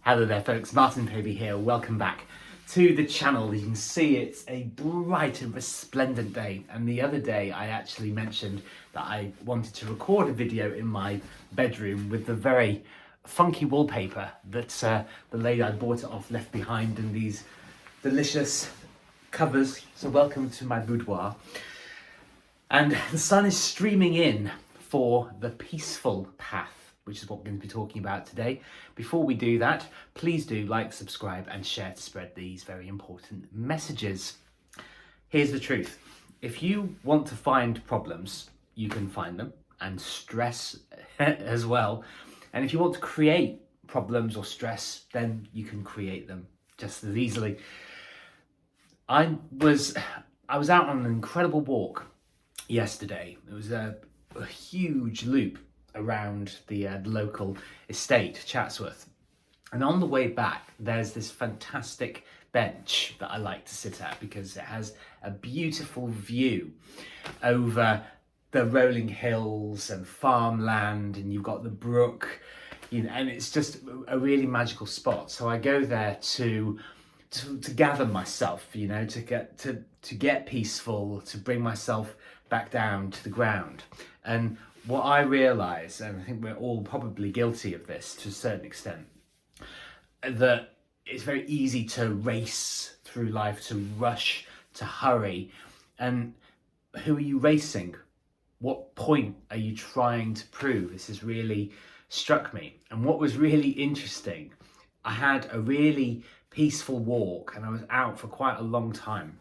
Hello there folks, Martinfpavey here, welcome back to the channel. You can see it's a bright and resplendent day, and the other day I actually mentioned that I wanted to record a video in my bedroom with the very funky wallpaper that the lady I bought it off left behind, and these delicious covers. So welcome to my boudoir. And the sun is streaming in for the peaceful path, which is what we're going to be talking about today. Before we do that, please do like, subscribe and share to spread these very important messages. Here's the truth. If you want to find problems, you can find them, and stress as well. And if you want to create problems or stress, then you can create them just as easily. I was out on an incredible walk yesterday. It was a huge loop around the local estate, Chatsworth. And on the way back, there's this fantastic bench that I like to sit at because it has a beautiful view over the rolling hills and farmland, and you've got the brook, you know, and it's just a really magical spot. So I go there to gather myself, you know, to get peaceful, to bring myself back down to the ground. And what I realise, and I think we're all probably guilty of this to a certain extent, that it's very easy to race through life, to rush, to hurry. And who are you racing? What point are you trying to prove? This has really struck me. And what was really interesting, I had a really peaceful walk and I was out for quite a long time.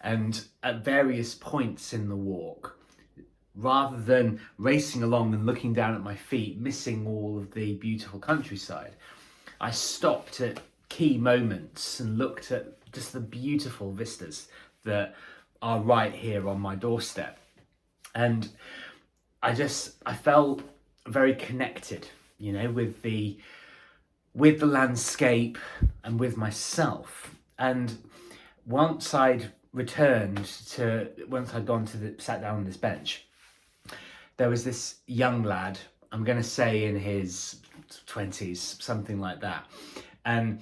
And at various points in the walk, rather than racing along and looking down at my feet, missing all of the beautiful countryside, I stopped at key moments and looked at just the beautiful vistas that are right here on my doorstep. And I felt very connected, you know, with the landscape and with myself. And once I'd gone sat down on this bench, there was this young lad, I'm going to say in his 20s, something like that. And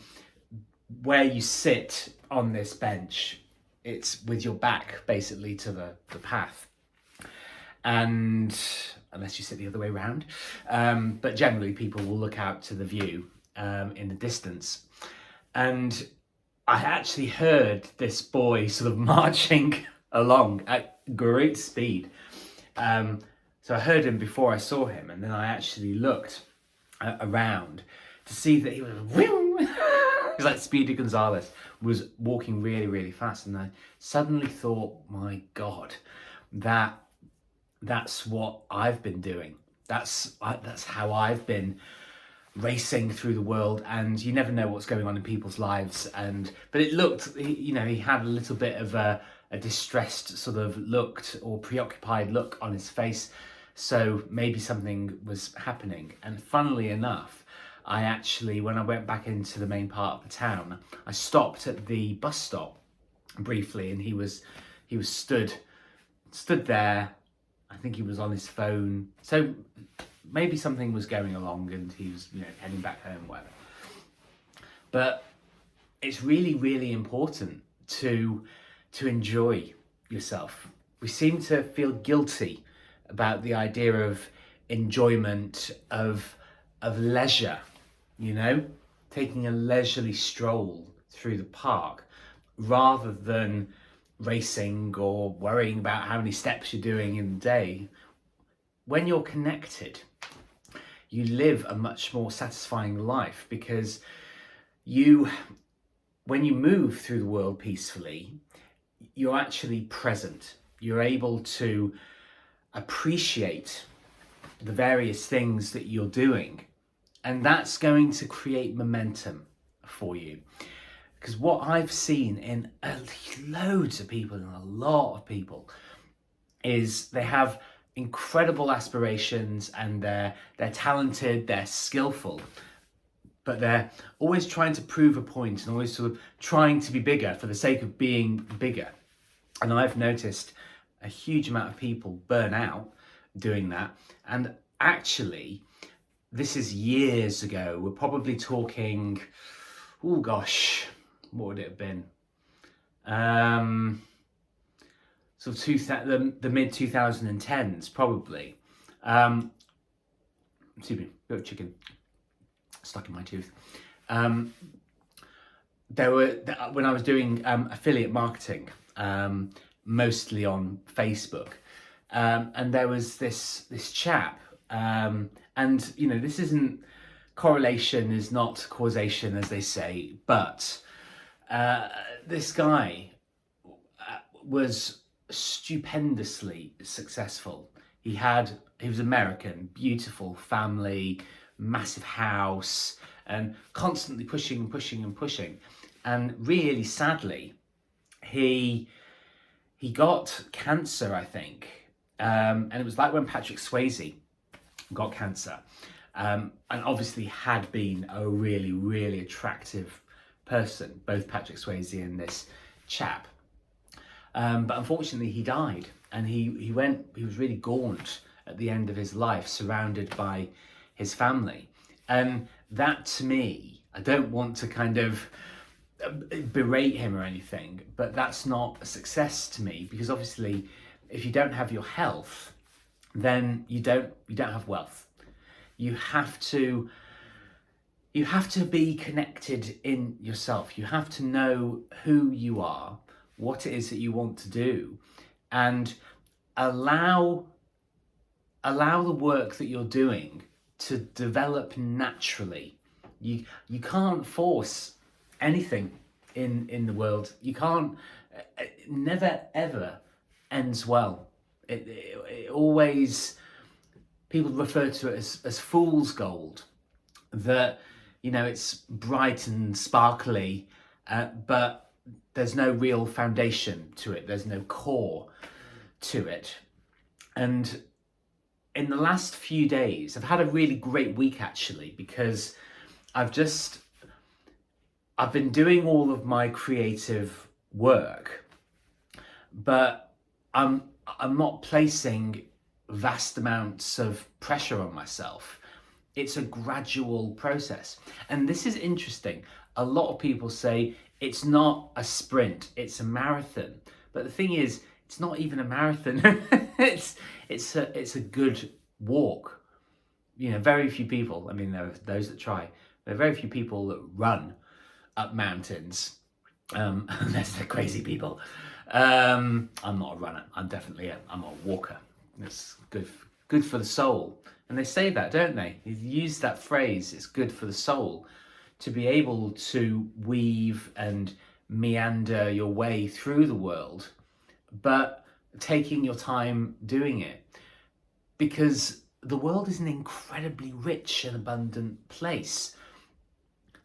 where you sit on this bench, it's with your back basically to the path. And unless you sit the other way around, but generally people will look out to the view in the distance. And I actually heard this boy sort of marching along at great speed. So I heard him before I saw him, and then I actually looked around to see that he was he's like Speedy Gonzales, was walking really, really fast. And I suddenly thought, my God, that's what I've been doing. That's how I've been racing through the world, and you never know what's going on in people's lives. But it looked, you know, he had a little bit of a distressed sort of looked or preoccupied look on his face. So maybe something was happening. And funnily enough, I actually, when I went back into the main part of the town, I stopped at the bus stop briefly, and he was stood there. I think he was on his phone. So maybe something was going along and he was, you know, heading back home, whatever. But it's really, really important to enjoy yourself. We seem to feel guilty about the idea of enjoyment, of leisure, you know, taking a leisurely stroll through the park rather than racing or worrying about how many steps you're doing in the day. When you're connected, you live a much more satisfying life, because when you move through the world peacefully, you're actually present. You're able to appreciate the various things that you're doing, and that's going to create momentum for you. Because what I've seen in loads of people, and a lot of people, is they have incredible aspirations, and they're talented, they're skillful, but they're always trying to prove a point and always sort of trying to be bigger for the sake of being bigger. And I've noticed a huge amount of people burn out doing that. And actually, this is years ago. We're probably talking, oh gosh, what would it have been? Sort of the mid 2010s, probably. Excuse me, bit of chicken stuck in my tooth. When I was doing affiliate marketing, mostly on Facebook, and there was this chap, and you know, this isn't, correlation is not causation, as they say, but this guy was stupendously successful. He was American, beautiful family, massive house, and constantly pushing and pushing and pushing. And really sadly, he got cancer, I think. And it was like when Patrick Swayze got cancer. And obviously had been a really, really attractive person, both Patrick Swayze and this chap. But unfortunately he died, and he was really gaunt at the end of his life, surrounded by his family. And that, to me, I don't want to kind of berate him or anything, but that's not a success to me, because obviously if you don't have your health, then you don't have wealth. You have to be connected in yourself. You have to know who you are, what it is that you want to do, and allow the work that you're doing to develop naturally. You can't force anything in the world. You can't. It never ever ends well. It always, people refer to it as fool's gold. That, you know, it's bright and sparkly, but there's no real foundation to it. There's no core to it. And in the last few days, I've had a really great week, actually, because I've been doing all of my creative work, but I'm not placing vast amounts of pressure on myself. It's a gradual process. And this is interesting. A lot of people say it's not a sprint, it's a marathon. But the thing is, it's not even a marathon. it's a good walk. You know, very few people, I mean, there are those that try, there are very few people that run up mountains, unless they're crazy people. I'm not a runner. I'm a walker. It's good for the soul. And they say that, don't they? You use that phrase, it's good for the soul, to be able to weave and meander your way through the world, but taking your time doing it. Because the world is an incredibly rich and abundant place.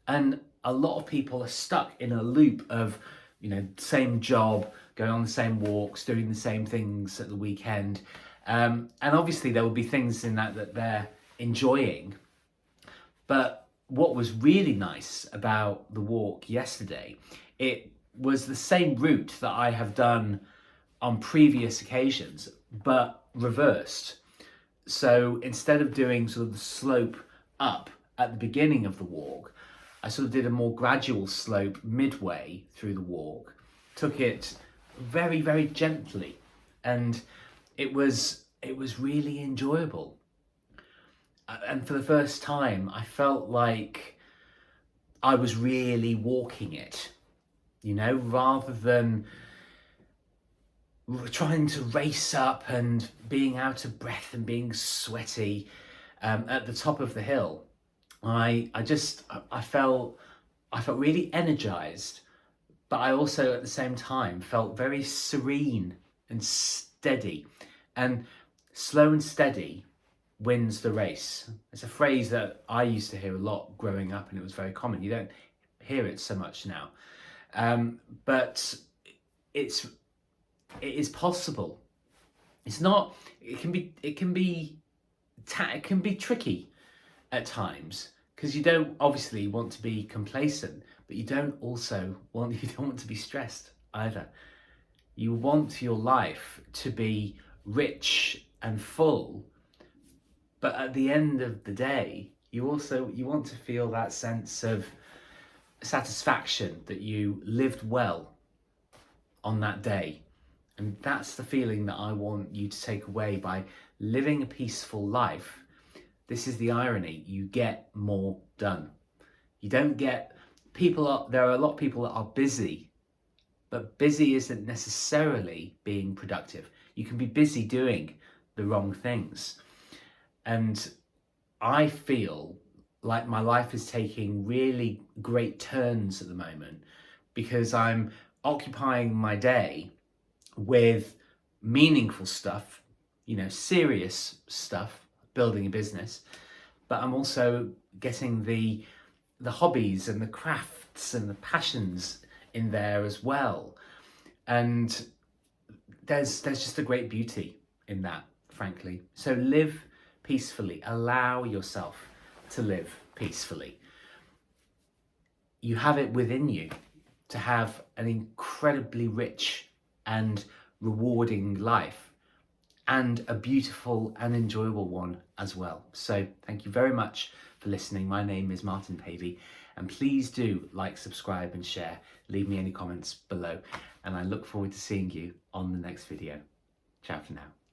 And a lot of people are stuck in a loop of, you know, same job, going on the same walks, doing the same things at the weekend. And obviously there will be things in that they're enjoying. But what was really nice about the walk yesterday, it was the same route that I have done on previous occasions, but reversed. So instead of doing sort of the slope up at the beginning of the walk, I sort of did a more gradual slope midway through the walk, took it very, very gently, and it was really enjoyable. And for the first time, I felt like I was really walking it, you know, rather than trying to race up and being out of breath and being sweaty at the top of the hill. I felt really energized, but I also at the same time felt very serene and steady. And slow and steady wins the race. It's a phrase that I used to hear a lot growing up, and it was very common. You don't hear it so much now, but it is possible. It's not. It can be tricky at times, because you don't obviously want to be complacent, but you don't want to be stressed either. You want your life to be rich and full, but at the end of the day, you want to feel that sense of satisfaction that you lived well on that day. And that's the feeling that I want you to take away by living a peaceful life. This is the irony: you get more done. You don't get there are a lot of people that are busy, but busy isn't necessarily being productive. You can be busy doing the wrong things. And I feel like my life is taking really great turns at the moment because I'm occupying my day with meaningful stuff, serious stuff, building a business, but I'm also getting the hobbies and the crafts and the passions in there as well. And there's just a great beauty in that, frankly. So live peacefully. Allow yourself to live peacefully. You have it within you to have an incredibly rich and rewarding life, and a beautiful and enjoyable one as well. So thank you very much for listening. My name is Martin Pavey, and please do like, subscribe and share. Leave me any comments below, and I look forward to seeing you on the next video. Ciao for now.